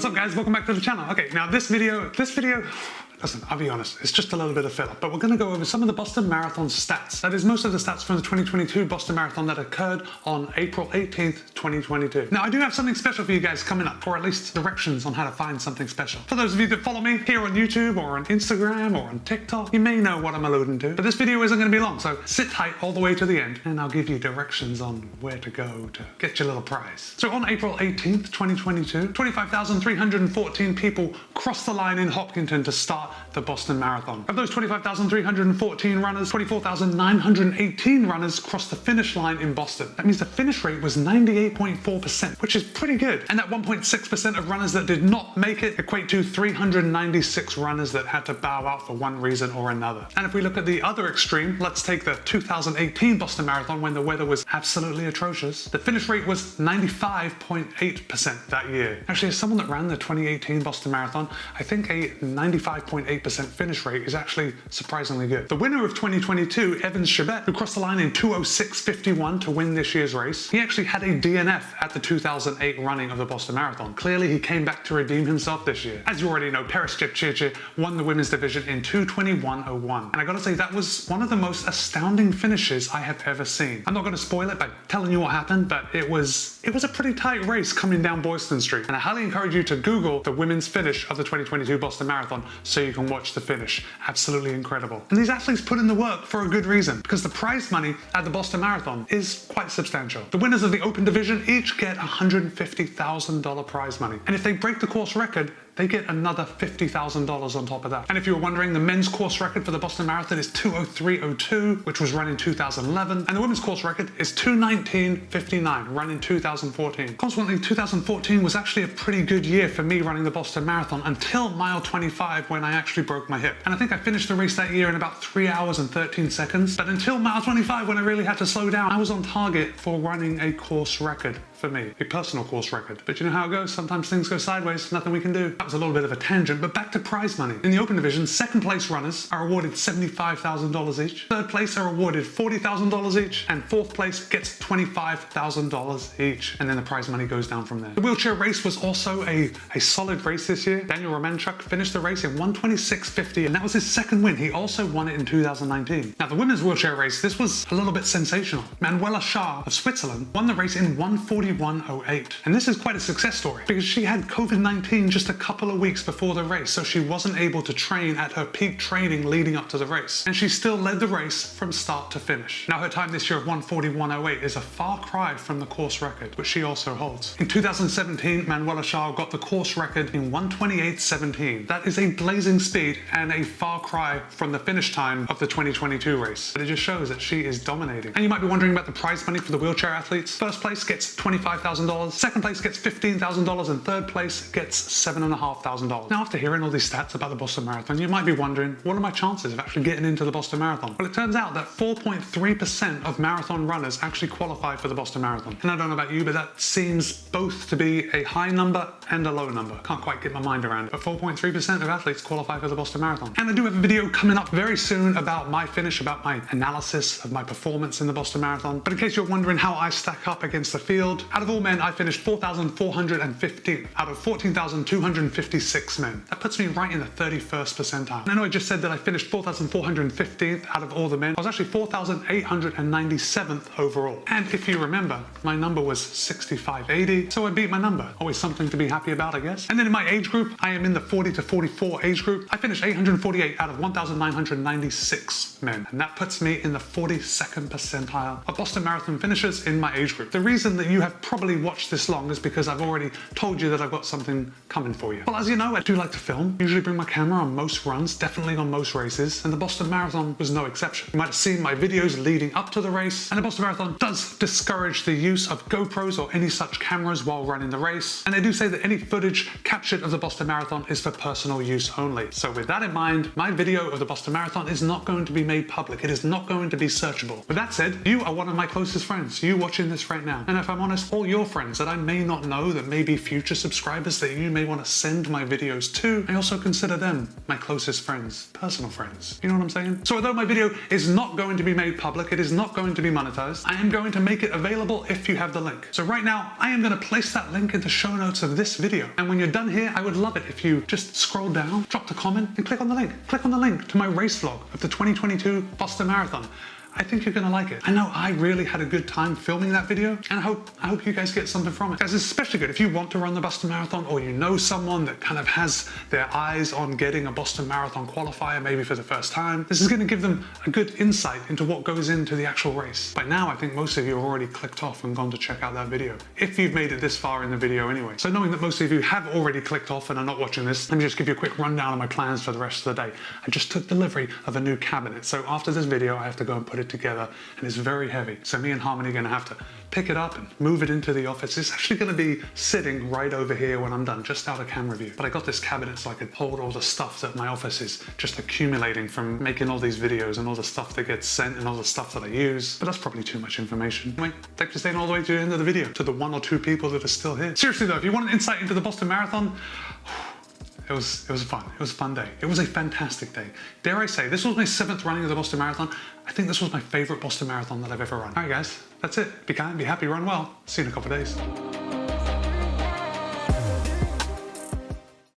What's up guys, welcome back to the channel. Okay, now this video, listen, I'll be honest, it's just a little bit of filler, but we're gonna go over some of the Boston Marathon stats. That is most of the stats from the 2022 Boston Marathon that occurred on April 18th, 2022. Now I do have something special for you guys coming up, or at least directions on how to find something special. For those of you that follow me here on YouTube or on Instagram or on TikTok, you may know what I'm alluding to, but this video isn't gonna be long, so sit tight all the way to the end and I'll give you directions on where to go to get your little prize. So on April 18th, 2022, 25,314 people crossed the line in Hopkinton to start the Boston Marathon. Of those 25,314 runners, 24,918 runners crossed the finish line in Boston. That means the finish rate was 98.4%, which is pretty good. And that 1.6% of runners that did not make it equate to 396 runners that had to bow out for one reason or another. And if we look at the other extreme, let's take the 2018 Boston Marathon when the weather was absolutely atrocious. The finish rate was 95.8% that year. Actually, as someone that ran the 2018 Boston Marathon, I think a 95.8% finish rate is actually surprisingly good. The winner of 2022, Evans Chebet, who crossed the line in 2:06:51 to win this year's race, he actually had a DNF at the 2008 running of the Boston Marathon. Clearly, he came back to redeem himself this year. As you already know, Peres Jepchirchir won the women's division in 2:21:01. And I gotta say, that was one of the most astounding finishes I have ever seen. I'm not gonna spoil it by telling you what happened, but it was a pretty tight race coming down Boylston Street. And I highly encourage you to Google the women's finish of the 2022 Boston Marathon so you can watch the finish. Absolutely incredible. And these athletes put in the work for a good reason, because the prize money at the Boston Marathon is quite substantial. The winners of the open division each get $150,000 prize money. And if they break the course record, they get another $50,000 on top of that. And if you were wondering, the men's course record for the Boston Marathon is 2:03:02, which was run in 2011. And the women's course record is 2:19:59, run in 2014. Consequently, 2014 was actually a pretty good year for me running the Boston Marathon until mile 25 when I actually broke my hip. And I think I finished the race that year in about 3 hours and 13 seconds. But until mile 25 when I really had to slow down, I was on target for running a course record for me, a personal course record. But you know how it goes, sometimes things go sideways, nothing we can do. That was a little bit of a tangent, but back to prize money. In the open division, second place runners are awarded $75,000 each, third place are awarded $40,000 each, and fourth place gets $25,000 each, and then the prize money goes down from there. The wheelchair race was also a solid race this year. Daniel Romanchuk finished the race in 1:26:50, and that was his second win. He also won it in 2019. Now the women's wheelchair race, this was a little bit sensational. Manuela Schär of Switzerland won the race in 1:41:08, and this is quite a success story because she had COVID-19 just a couple of weeks before the race, so she wasn't able to train at her peak training leading up to the race, and she still led the race from start to finish. Now her time this year of 1:41:08 is a far cry from the course record, which she also holds. In 2017, Manuela Schär got the course record in 1:28:17. That is a blazing speed and a far cry from the finish time of the 2022 race, but it just shows that she is dominating. And you might be wondering about the prize money for the wheelchair athletes. First place gets $25,000, second place gets $15,000, and third place gets $7,500. Now after hearing all these stats about the Boston Marathon, you might be wondering, what are my chances of actually getting into the Boston Marathon? Well, it turns out that 4.3% of marathon runners actually qualify for the Boston Marathon. And I don't know about you, but that seems both to be a high number and a low number. Can't quite get my mind around it, but 4.3% of athletes qualify for the Boston Marathon. And I do have a video coming up very soon about my finish, about my analysis of my performance in the Boston Marathon. But in case you're wondering how I stack up against the field, out of all men, I finished 4,415 out of 14,256 men. That puts me right in the 31st percentile. And I know I just said that I finished 4,415th out of all the men. I was actually 4,897th overall. And if you remember, my number was 6580, so I beat my number. Always something to be happy about, I guess. And then in my age group, I am in the 40 to 44 age group. I finished 848 out of 1,996 men. And that puts me in the 42nd percentile of Boston Marathon finishers in my age group. The reason that you have probably watched this long is because I've already told you that I've got something coming for you. Well, as you know, I do like to film. Usually bring my camera on most runs, definitely on most races, and the Boston Marathon was no exception. You might have seen my videos leading up to the race, and the Boston Marathon does discourage the use of GoPros or any such cameras while running the race, and they do say that any footage captured of the Boston Marathon is for personal use only. So with that in mind, my video of the Boston Marathon is not going to be made public. It is not going to be searchable. With that said, you are one of my closest friends. You watching this right now. And if I'm honest, all your friends that I may not know, that may be future subscribers that you may want to send send my videos to, I also consider them my closest friends, personal friends. You know what I'm saying? So although my video is not going to be made public, it is not going to be monetized, I am going to make it available if you have the link. So right now, I am going to place that link in the show notes of this video. And when you're done here, I would love it if you just scroll down, drop a comment, and click on the link. Click on the link to my race vlog of the 2022 Boston Marathon. I think you're gonna like it. I know I really had a good time filming that video, and I hope you guys get something from it. Guys, it's especially good if you want to run the Boston Marathon, or you know someone that kind of has their eyes on getting a Boston Marathon qualifier, maybe for the first time. This is gonna give them a good insight into what goes into the actual race. By now, I think most of you have already clicked off and gone to check out that video, if you've made it this far in the video anyway. So knowing that most of you have already clicked off and are not watching this, let me just give you a quick rundown of my plans for the rest of the day. I just took delivery of a new cabinet, so after this video, I have to go and put it together, and it's very heavy. So me and Harmony are gonna have to pick it up and move it into the office. It's actually gonna be sitting right over here when I'm done, just out of camera view. But I got this cabinet so I could hold all the stuff that my office is just accumulating from making all these videos, and all the stuff that gets sent and all the stuff that I use. But that's probably too much information. Anyway, thanks for staying all the way to the end of the video, to the 1 or 2 people that are still here. Seriously though, if you want an insight into the Boston Marathon, it was fun. It was a fun day. It was a fantastic day. Dare I say, this was my 7th running of the Boston Marathon. I think this was my favorite Boston Marathon that I've ever run. All right, guys, that's it. Be kind, be happy, run well. See you in a couple of days.